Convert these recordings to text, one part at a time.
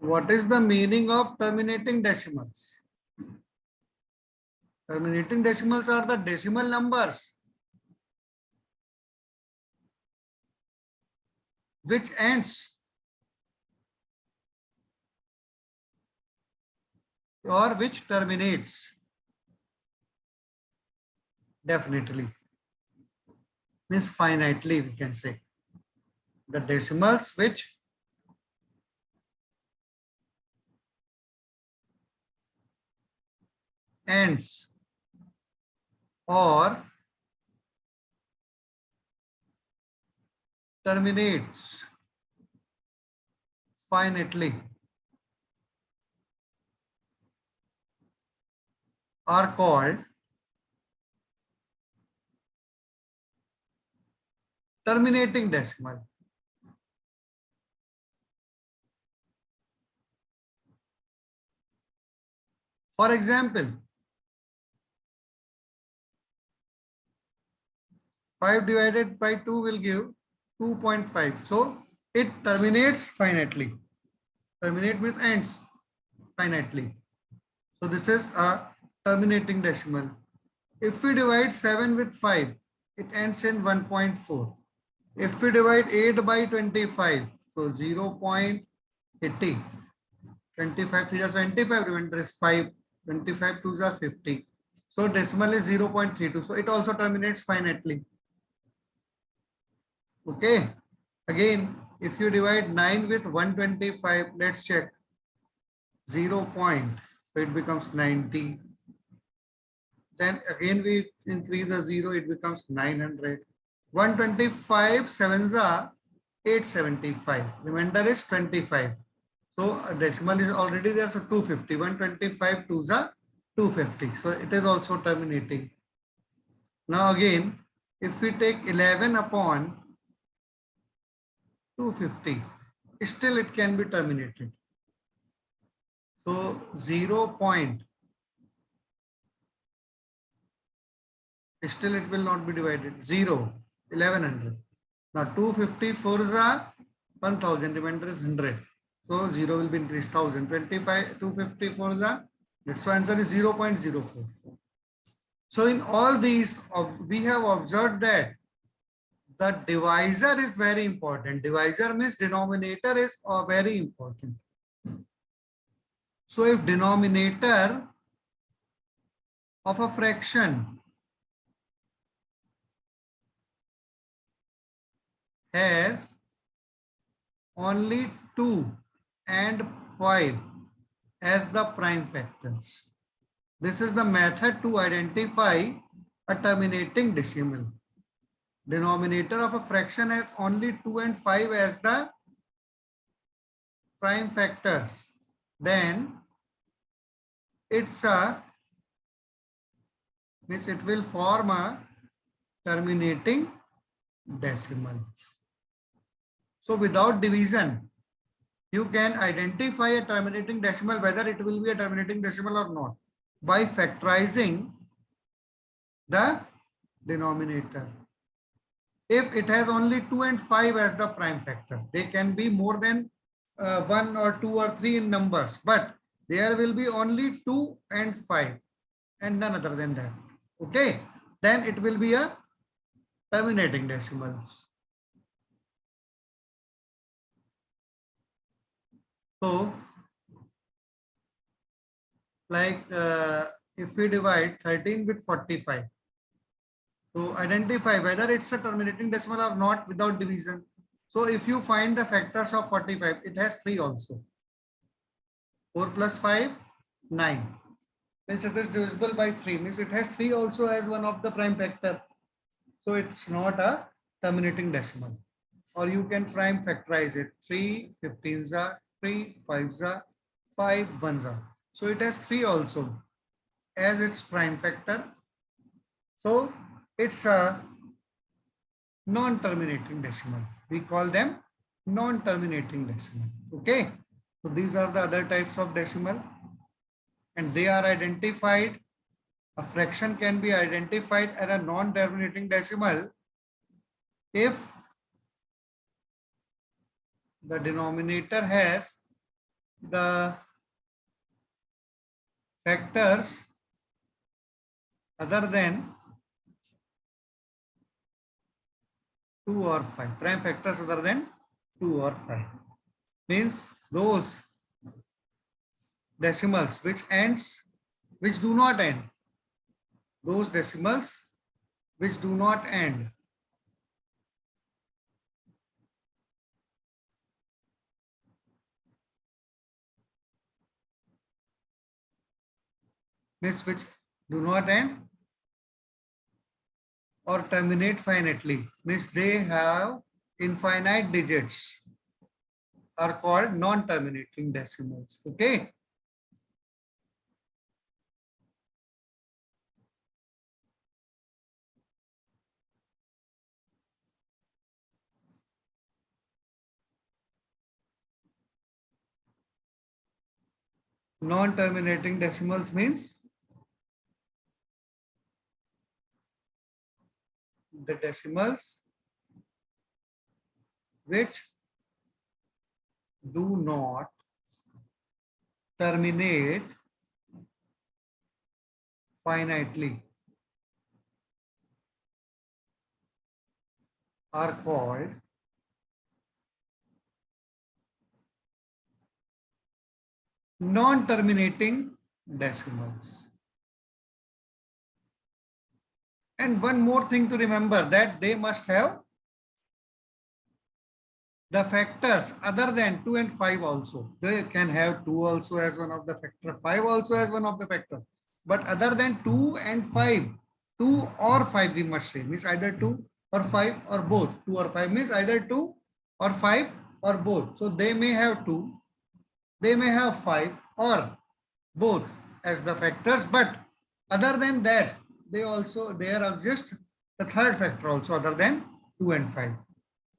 What is the meaning of terminating decimals? Terminating decimals are the decimal numbers which ends or which terminates. Definitely. Means finitely, we can say. The decimals which ends or terminates finitely are called terminating decimal. For example, 5 divided by 2 will give 2.5. So it terminates finitely. Terminate means ends finitely. So this is a terminating decimal. If we divide 7 with 5, it ends in 1.4. If we divide 8 by 25, so 0.80. 25 3 is 25, remember is 5. 25 2 is 50. So decimal is 0.32. So it also terminates finitely. Okay. Again, if you divide 9 with 125, let's check. 0 point. So it becomes 90. Then again we increase the 0, it becomes 900. 125 sevens are 875. Remainder is 25. So a decimal is already there, so 250. 125 twos are 250. So it is also terminating. Now again, if we take 11 upon 250, still it can be terminated. So 0 point, still it will not be divided. 0, 1100. Now 254 is a 1000, remainder is 100. So 0 will be increased 1000. 25, 254 is a, so answer is 0.04. So in all these, we have observed that the divisor is very important. Divisor means denominator is very important. So if denominator of a fraction has only 2 and 5 as the prime factors, this is the method to identify a terminating decimal. Denominator of a fraction has only 2 and 5 as the prime factors. Then it's a means it will form a terminating decimal. So without division, you can identify a terminating decimal, whether it will be a terminating decimal or not, by factorizing the denominator. If it has only 2 and 5 as the prime factors, they can be more than 1 or 2 or 3 in numbers, but there will be only 2 and 5 and none other than that. Okay, then it will be a terminating decimals. So like if we divide 13 with 45, so identify whether it's a terminating decimal or not without division. So if you find the factors of 45, it has 3 also. 4 plus 5, 9. Means it is divisible by 3. Means it has 3 also as one of the prime factor. So it's not a terminating decimal. Or you can prime factorize it. 3 15s are, 3 5s are, 5 1s are. So it has 3 also as its prime factor. So it's a non-terminating decimal. We call them non-terminating decimal. Okay. So these are the other types of decimal and they are identified. A fraction can be identified as a non-terminating decimal if the denominator has the factors other than 2 or 5. Prime factors other than 2 or 5 means those decimals which do not end. Those decimals which do not end. Means which do not end or terminate finitely. Means they have infinite digits are called non-terminating decimals. Okay. Non-terminating decimals means the decimals which do not terminate finitely are called non-terminating decimals. And one more thing to remember, that they must have the factors other than 2 and 5 also. They can have 2 also as one of the factor, 5 also as one of the factor. But other than 2 and 5, 2 or 5 we must say, means either 2 or 5 or both. 2 or 5 means either 2 or 5 or both. So they may have 2, they may have 5 or both as the factors, but other than that, there exists the third factor also other than 2 and 5.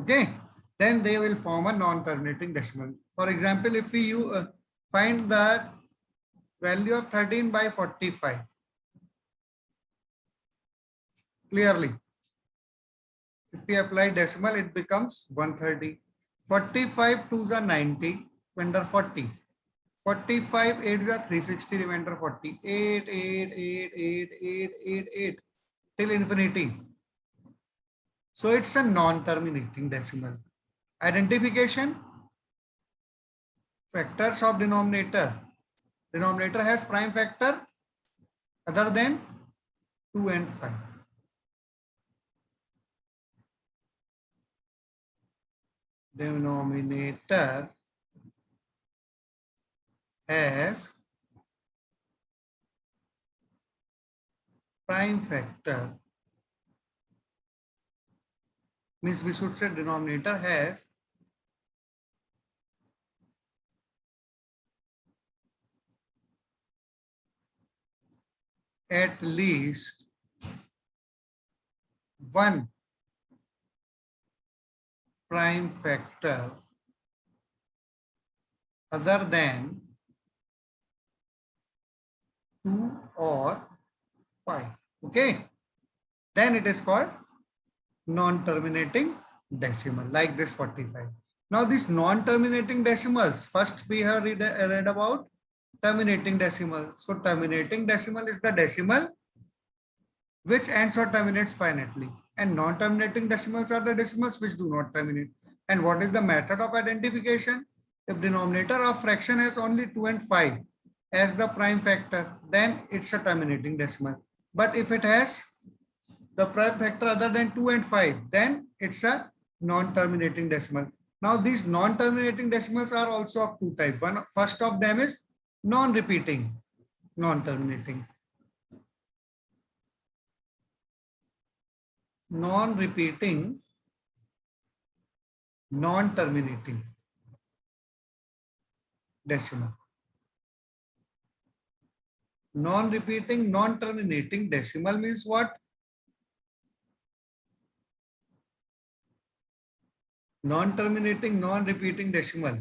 Okay, then they will form a non-terminating decimal. For example, if we find the value of 13 by 45 clearly, if we apply decimal, it becomes 130. 45 2s are 90, remainder 40. 45 8s are 360, remainder 40. 8, 8, 8, 8, 8, 8, 8 till infinity. So it's a non-terminating decimal. Identification, factors of denominator. Denominator has prime factor other than 2 and 5. Denominator has prime factor. Means we should say denominator has at least one prime factor other than 2 or 5. Okay. Then it is called non-terminating decimal, like this 45. Now these non-terminating decimals, first we have read about terminating decimal. So terminating decimal is the decimal which ends or terminates finitely, and non-terminating decimals are the decimals which do not terminate. And what is the method of identification? If denominator of fraction has only 2 and 5 as the prime factor, then it's a terminating decimal. But if it has the prime factor other than 2 and 5, then it's a non-terminating decimal. Now these non-terminating decimals are also of two types. First of them is non-repeating, non-terminating. Non-repeating, non-terminating decimal. Non-repeating, non-terminating decimal means what? Non-terminating, non-repeating decimal.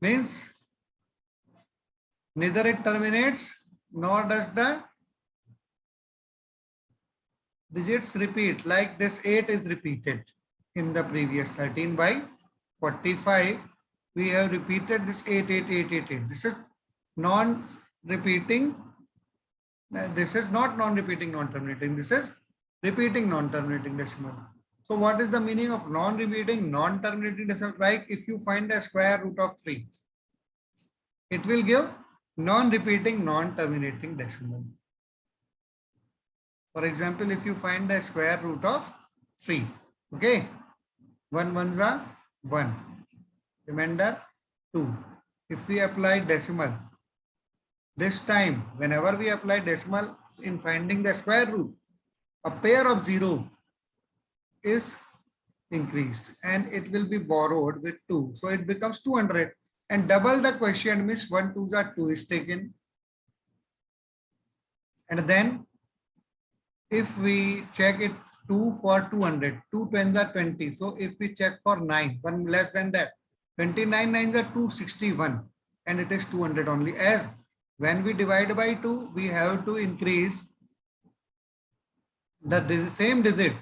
Means neither it terminates nor does the digits repeat, like this 8 is repeated in the previous 13 by 45. We have repeated this 8, 8, 8, 8, 8. This is non-repeating. This is not non-repeating, non-terminating. This is repeating non-terminating decimal. So what is the meaning of non-repeating, non-terminating decimal? Like if you find a square root of 3, it will give non-repeating, non-terminating decimal. For example, if you find the square root of 3, okay, 1 ones are 1, remainder 2. If we apply decimal, this time, whenever we apply decimal in finding the square root, a pair of 0 is increased and it will be borrowed with 2. So it becomes 200 and double the quotient means 1 2s are 2 is taken. And then if we check it 2 for 200, 2 tens are 20. So if we check for 9, 1 less than that, 29 nines are 261 and it is 200 only. As when we divide by 2, we have to increase the same digit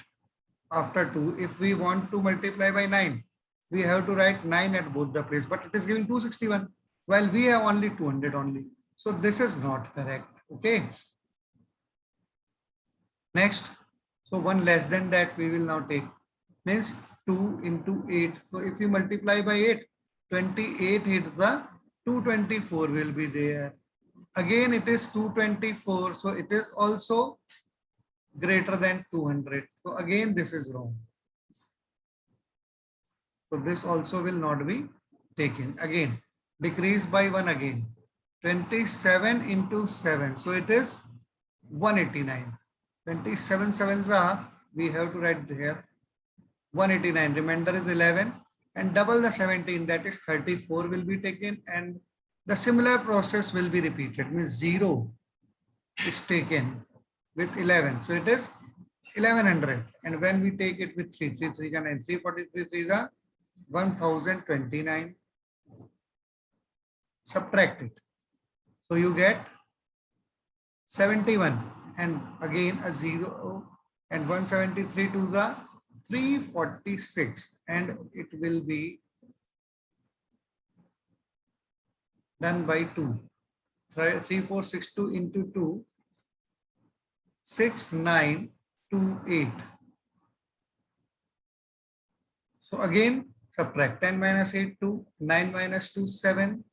after 2. If we want to multiply by 9, we have to write 9 at both the place, but it is giving 261 while we have only 200 only. So this is not correct. Okay. Next, so 1 less than that we will now take, means 2 into 8. So if you multiply by 8, 28 hits the 224 will be there. Again it is 224, so it is also greater than 200. So again this is wrong. So this also will not be taken. Again, decrease by 1 again. 27 into 7. So it is 189. 27 sevens are, we have to write here 189. Remainder is 11 and double the 17, that is 34 will be taken and the similar process will be repeated. Means 0 is taken with 11. So it is 1100. And when we take it with 3, 3, 3 is 9, 343, 3 is 1029. Subtract it. So you get 71 and again a 0 and 173 to the 346 and it will be done by 2. 3462 into 2, 6928. So again subtract 10 minus 8 2, 9 minus 2 7,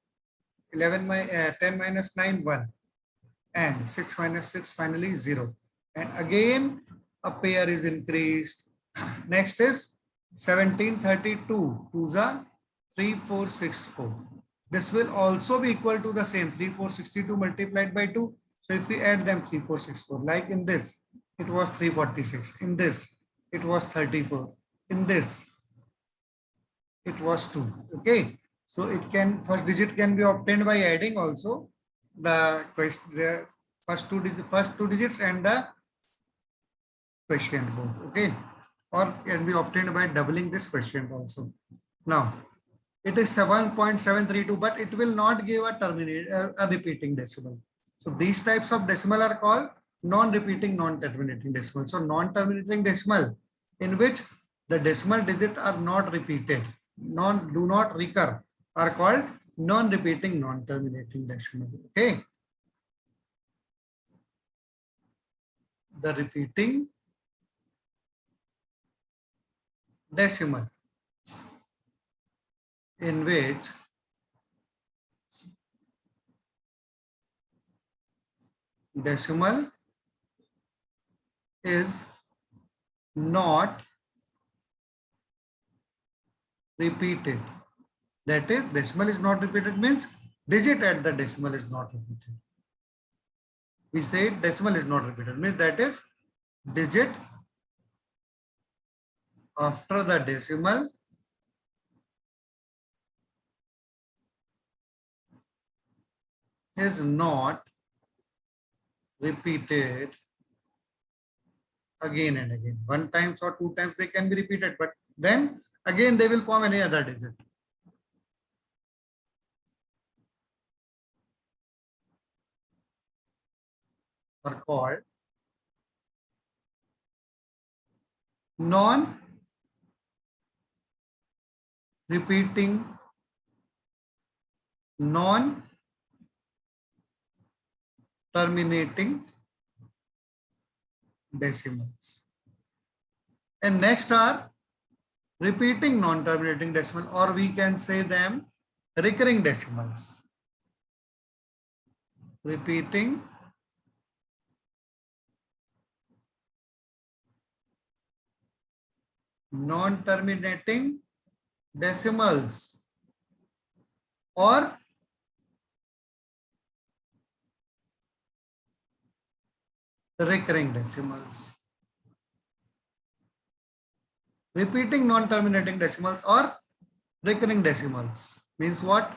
11 10 minus 9 1 and 6 minus 6 finally 0 and again a pair is increased. Next is 1732 to the 3464. This will also be equal to the same 3462 multiplied by 2. So if we add them 3464, like in this it was 346, in this it was 34, in this it was 2. Okay, so it can, first digit can be obtained by adding also the first two digits and the quotient both. Okay, or can be obtained by doubling this quotient also. Now it is 7.732, but it will not give a repeating decimal. So these types of decimal are called non-repeating, non-terminating decimal. So non-terminating decimal in which the decimal digit are not repeated, do not recur, are called non-repeating, non-terminating decimal. Okay. The repeating decimal in which decimal is not repeated. That is, decimal is not repeated means digit at the decimal is not repeated. We say decimal is not repeated means that is digit after the decimal is not repeated again and again. One times or two times they can be repeated, but then again they will form any other digit. Are called non-repeating, non-terminating decimals. And next are repeating non-terminating decimal, or we can say them recurring decimals. Repeating non-terminating decimals or recurring decimals. Repeating non-terminating decimals or recurring decimals means what?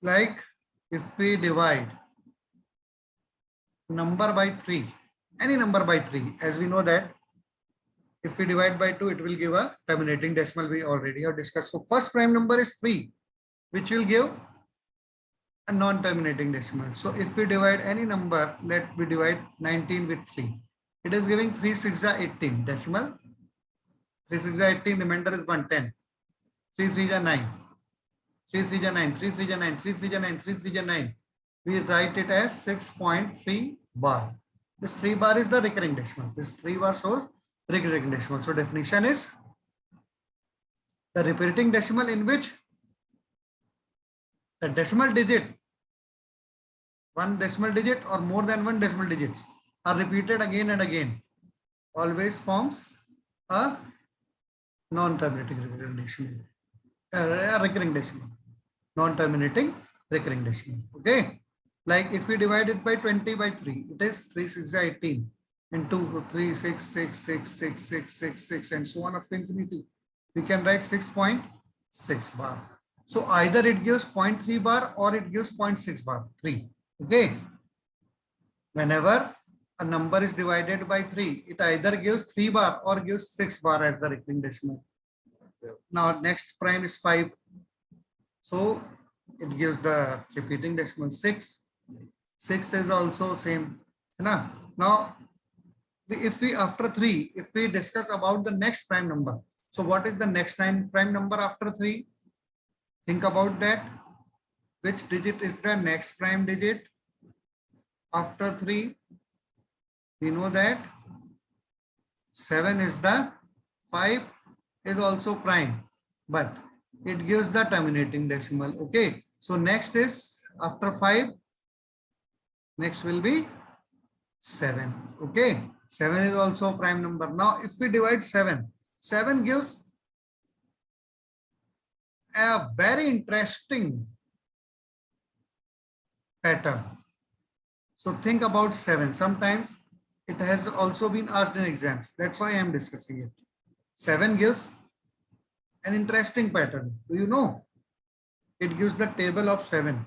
Like if we divide number by 3, any number by 3, as we know that if we divide by 2, it will give a terminating decimal. We already have discussed. So first prime number is 3, which will give a non-terminating decimal. So if we divide any number, let we divide 19 with 3. It is giving 3 6 are 18 decimal. 3 6 are 18, remainder is 110. 3 3 are 9. 3 3 are 9. 3 3 are 9. 3 3 are 9. 3 3 are 9. We write it as 6.3 bar. This 3 bar is the recurring decimal. This 3 bar shows recurring decimal. So definition is the repeating decimal in which the decimal digit, one decimal digit or more than one decimal digits are repeated again and again, always forms a non-terminating recurring decimal, a recurring decimal, non-terminating recurring decimal. Okay, like if we divide it by 20 by 3, it is 3 6 are 18 and 2 3 6 6 6 6 6 6 6 and so on up to infinity. We can write 6.6 bar. So either it gives 0.3 bar or it gives 0.6 bar, 3. Okay. Whenever a number is divided by 3, it either gives 3 bar or gives 6 bar as the recurring decimal. Now next prime is 5. So it gives the repeating decimal 6. 6 is also same. Now if we after 3, if we discuss about the next prime number. So what is the next prime number after 3? Think about that. Which digit is the next prime digit after 3? We know that 7 is the 5 is also prime, but it gives the terminating decimal. Okay. So next is after 5, next will be 7. Okay. 7 is also a prime number. Now if we divide 7, 7 gives a very interesting pattern. So think about 7. Sometimes it has also been asked in exams. That's why I am discussing it. 7 gives an interesting pattern. Do you know? It gives the table of 7.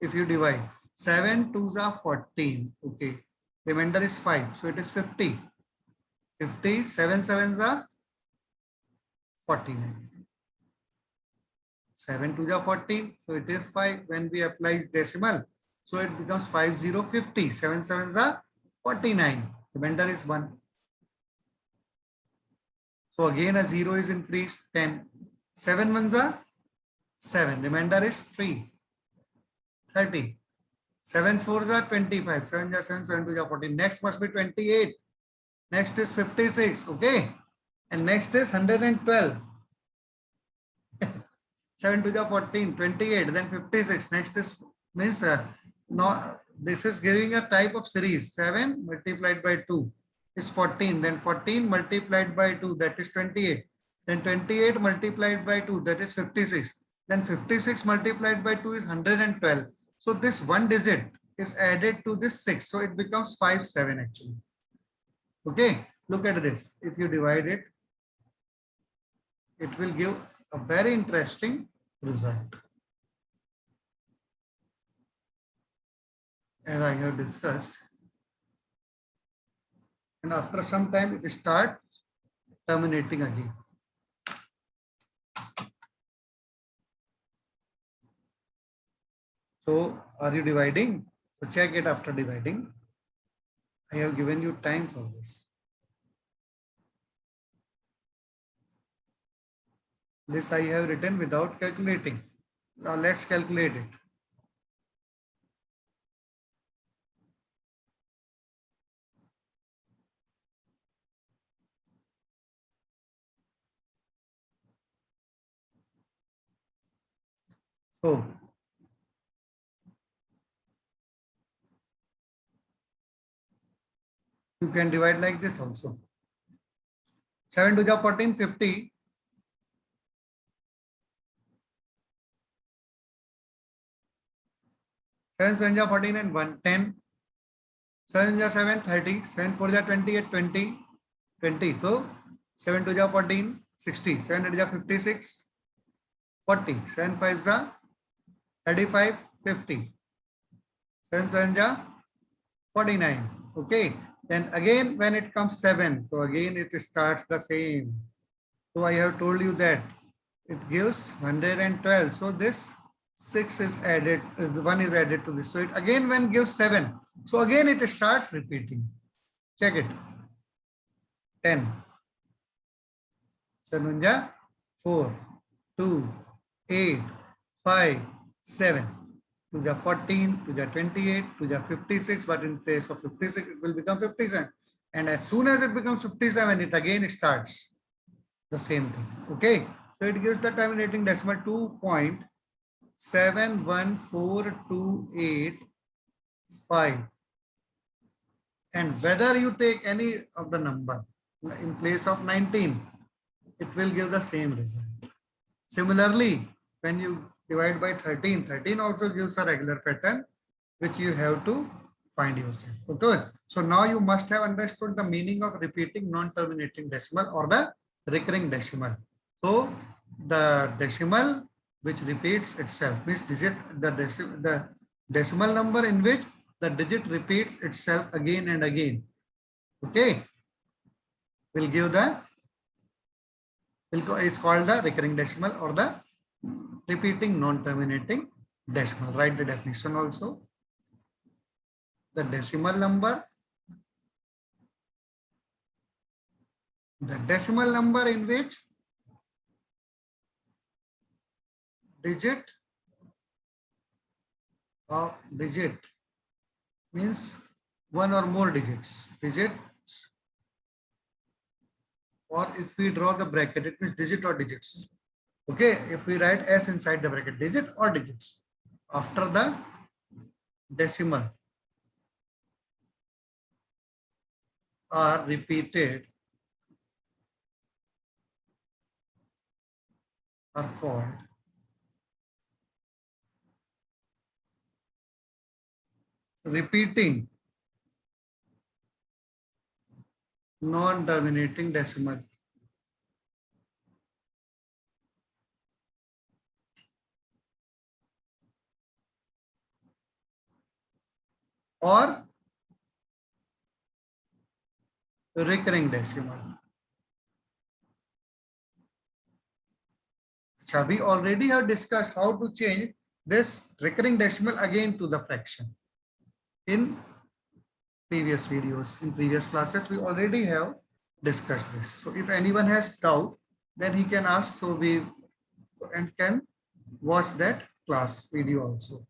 If you divide 7 2s are 14. Okay. Remainder is 5. So it is 50. 50, 7 7s are 49. 7 2s are 14. So it is 5. When we apply decimal, so it becomes 5050. 7 7s are 49. Remainder is 1. So again a 0 is increased, 10. 7 1s are 7. Remainder is 3. 30. 7 4s are 25. 7 are 7, 7 2s are 14. Next must be 28. Next is 56. Okay. And next is 112. 7 2s are 14. 28. Then 56. Next is means not this is giving a type of series. 7 multiplied by 2 is 14. Then 14 multiplied by 2, that is 28. Then 28 multiplied by 2, that is 56. Then 56 multiplied by 2 is 112. So this one digit is added to this 6. So it becomes 5 7 actually. Okay. Look at this. If you divide it, it will give a very interesting result. As I have discussed. And after some time, it starts terminating again. So are you dividing? So check it after dividing. I have given you time for this. This I have written without calculating. Now let's calculate it. So you can divide like this also. 7 to the 14, 50. 7 7 ja 14 and 1, 10. 7 ja 7, 30. 7 4 ja 28, 20, 20. So 7 2 ja 14, 60. 7 8 ja 56, 40. 7 5 ja 35, 50. 7 7 ja 49. Okay. Then again when it comes 7, so again it starts the same. So I have told you that it gives 112. So this 6 is added, 1 is added to this. So it again when gives 7. So again it starts repeating. Check it. 10. 7 ja 4, 2, 8, 5, 7. 2 ja 14, 2 ja 28, 2 ja 56, but in place of 56, it will become 57. And as soon as it becomes 57, it again starts the same thing. Okay. So it gives the terminating decimal 2.71428.5. And whether you take any of the number in place of 19, it will give the same result. Similarly, when you divide by 13, 13 also gives a regular pattern, which you have to find yourself. Okay. So now you must have understood the meaning of repeating non-terminating decimal or the recurring decimal. So the decimal which repeats itself means the decimal number in which the digit repeats itself again and again. Okay. Will give the, it's called the recurring decimal or the repeating non-terminating decimal. Write the definition also. The decimal number, the decimal number in which digit means one or more digits. Digit, or if we draw the bracket, it means digit or digits. Okay, if we write S inside the bracket, digit or digits after the decimal are repeated are called repeating non-terminating decimal. Or recurring decimal. So we already have discussed how to change this recurring decimal again to the fraction in previous videos. In previous classes, we already have discussed this. So if anyone has doubt, then he can ask, so we and can watch that class video also.